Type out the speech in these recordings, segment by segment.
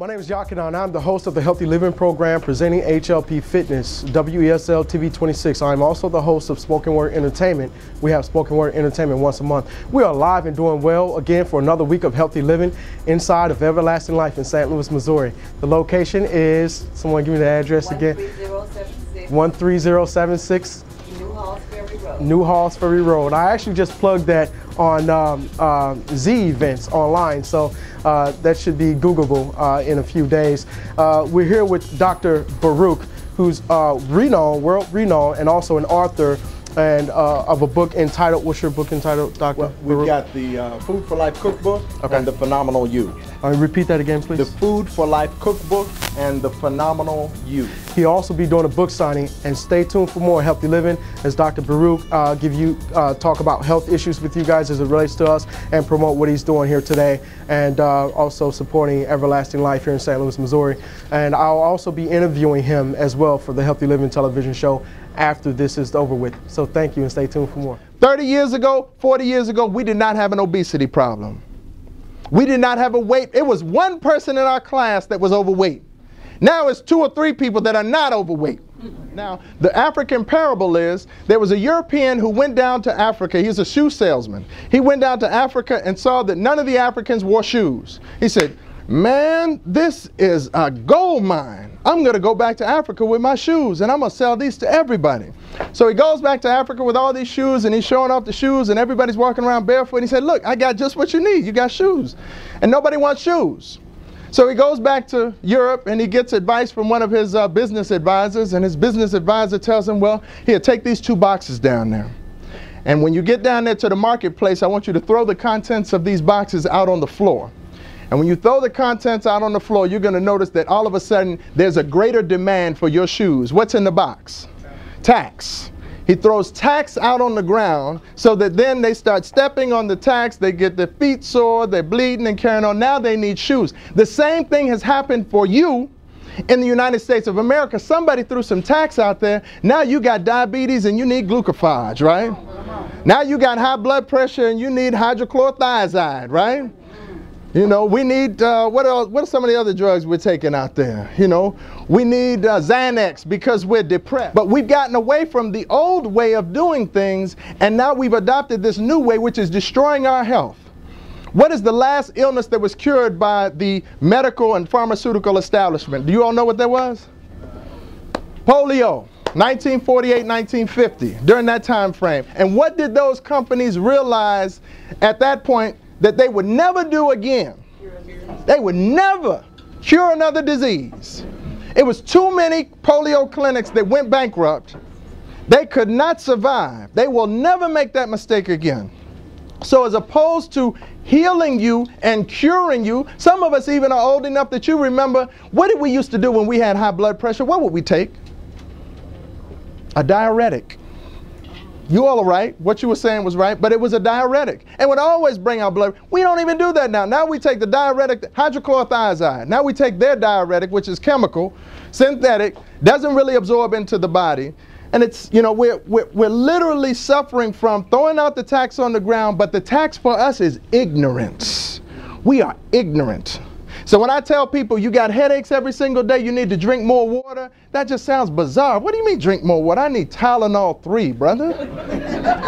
My name is Yakinan, and I'm the host of the Healthy Living Program presenting HLP Fitness, WESL TV 26. I'm also the host of Spoken Word Entertainment. We have Spoken Word Entertainment once a month. We are live and doing well again for another week of Healthy Living inside of Everlasting Life in St. Louis, Missouri. The location is, someone give me the address again. 13076 New Halls Ferry Road. I actually just plugged that on Z events online, so that should be Googleable in a few days. We're here with Dr. Baruch, who's world renowned, and also an author and of a book entitled, what's your book entitled, Dr. Well, we've got the Food for Life Cookbook and the Phenomenal You. Repeat that again, please. The Food for Life Cookbook and the Phenomenal You. He'll also be doing a book signing, and stay tuned for more Healthy Living as Dr. Baruch talk about health issues with you guys as it relates to us and promote what he's doing here today, and also supporting Everlasting Life here in St. Louis, Missouri. And I'll also be interviewing him as well for the Healthy Living television show after this is over with. So thank you, and stay tuned for more. 30 years ago, 40 years ago, we did not have an obesity problem. We did not have a weight. It was one person in our class that was overweight. Now it's 2 or 3 people that are not overweight. Now, the African parable is, there was a European who went down to Africa. He's a shoe salesman. He went down to Africa and saw that none of the Africans wore shoes. He said, man, this is a gold mine. I'm going to go back to Africa with my shoes, and I'm going to sell these to everybody. So he goes back to Africa with all these shoes, and he's showing off the shoes, and everybody's walking around barefoot. And he said, look, I got just what you need. You got shoes. And nobody wants shoes. So he goes back to Europe, and he gets advice from one of his business advisors, and his business advisor tells him, well, here, take these 2 boxes down there. And when you get down there to the marketplace, I want you to throw the contents of these boxes out on the floor. And when you throw the contents out on the floor, you're going to notice that all of a sudden there's a greater demand for your shoes. What's in the box? Tacks. He throws tacks out on the ground so that then they start stepping on the tacks. They get their feet sore, they're bleeding and carrying on. Now they need shoes. The same thing has happened for you in the United States of America. Somebody threw some tacks out there. Now you got diabetes and you need glucophage, right? Now you got high blood pressure and you need hydrochlorothiazide, right? You know, we need, what else? What are some of the other drugs we're taking out there? You know, we need Xanax because we're depressed. But we've gotten away from the old way of doing things, and now we've adopted this new way, which is destroying our health. What is the last illness that was cured by the medical and pharmaceutical establishment? Do you all know what that was? Polio. 1948, 1950, during that time frame. And what did those companies realize at that point that they would never do again? They would never cure another disease. It was too many polio clinics that went bankrupt. They could not survive. They will never make that mistake again. So as opposed to healing you and curing you, some of us even are old enough that you remember, what did we used to do when we had high blood pressure? What would we take? A diuretic. You all are right. What you were saying was right, but it was a diuretic. And would always bring our blood. We don't even do that now. Now we take the diuretic, hydrochlorothiazide. Now we take their diuretic, which is chemical, synthetic, doesn't really absorb into the body. And it's, you know, we're literally suffering from throwing out the tax on the ground, but the tax for us is ignorance. We are ignorant. So when I tell people you got headaches every single day, you need to drink more water, that just sounds bizarre. What do you mean drink more water? I need Tylenol 3, brother.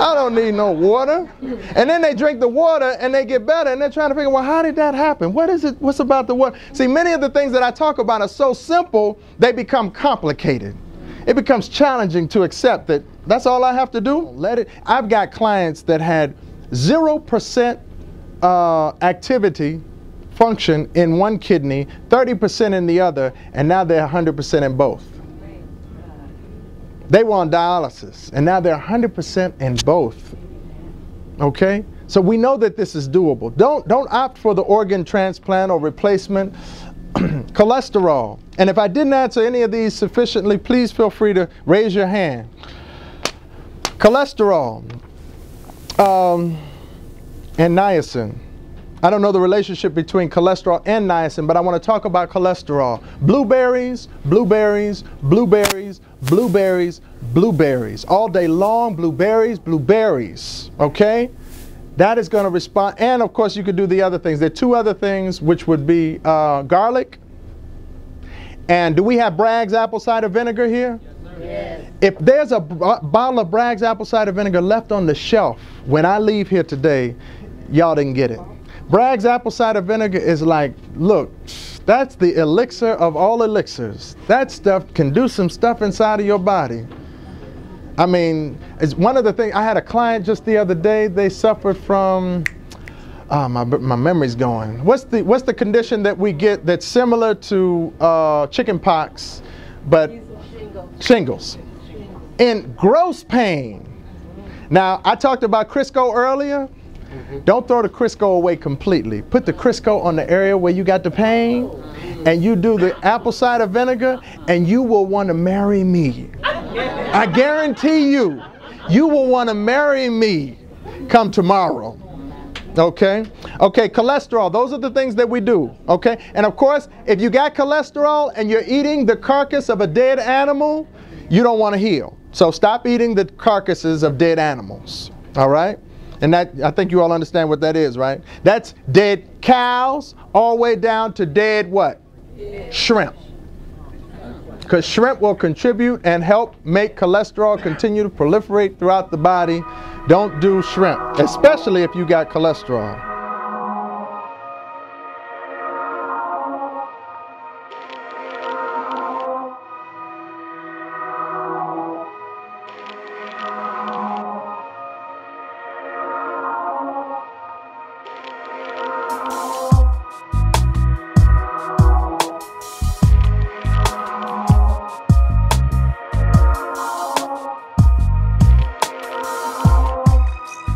I don't need no water. And then they drink the water and they get better, and they're trying to figure, well, how did that happen? What is it? What's about the water? See, many of the things that I talk about are so simple, they become complicated. It becomes challenging to accept that that's all I have to do. Let it. I've got clients that had 0% activity function in one kidney, 30% in the other, and now they're 100% in both. They were on dialysis, and now they're 100% in both. Okay? So we know that this is doable. Don't opt for the organ transplant or replacement. Cholesterol. And if I didn't answer any of these sufficiently, please feel free to raise your hand. Cholesterol and niacin. I don't know the relationship between cholesterol and niacin, but I want to talk about cholesterol. Blueberries, blueberries, blueberries, blueberries, blueberries. All day long, blueberries, blueberries. Okay? That is going to respond. And of course, you could do the other things. There are 2 other things, which would be garlic And do we have Bragg's apple cider vinegar here? Yes. If there's a bottle of Bragg's apple cider vinegar left on the shelf when I leave here today, y'all didn't get it. Bragg's apple cider vinegar is like, look, that's the elixir of all elixirs. That stuff can do some stuff inside of your body. I mean, it's one of the things. I had a client just the other day. They suffered from, my memory's going. What's the condition that we get that's similar to chicken pox, but shingles? In gross pain. Now, I talked about Crisco earlier. Don't throw the Crisco away completely. Put the Crisco on the area where you got the pain, and you do the apple cider vinegar, and you will want to marry me. I guarantee you, you will want to marry me come tomorrow. Okay? Okay, cholesterol. Those are the things that we do. Okay? And of course, if you got cholesterol and you're eating the carcass of a dead animal, you don't want to heal. So stop eating the carcasses of dead animals. All right? And that, I think you all understand what that is, right? That's dead cows all the way down to dead what? Shrimp. Because shrimp will contribute and help make cholesterol continue to proliferate throughout the body. Don't do shrimp, especially if you got cholesterol.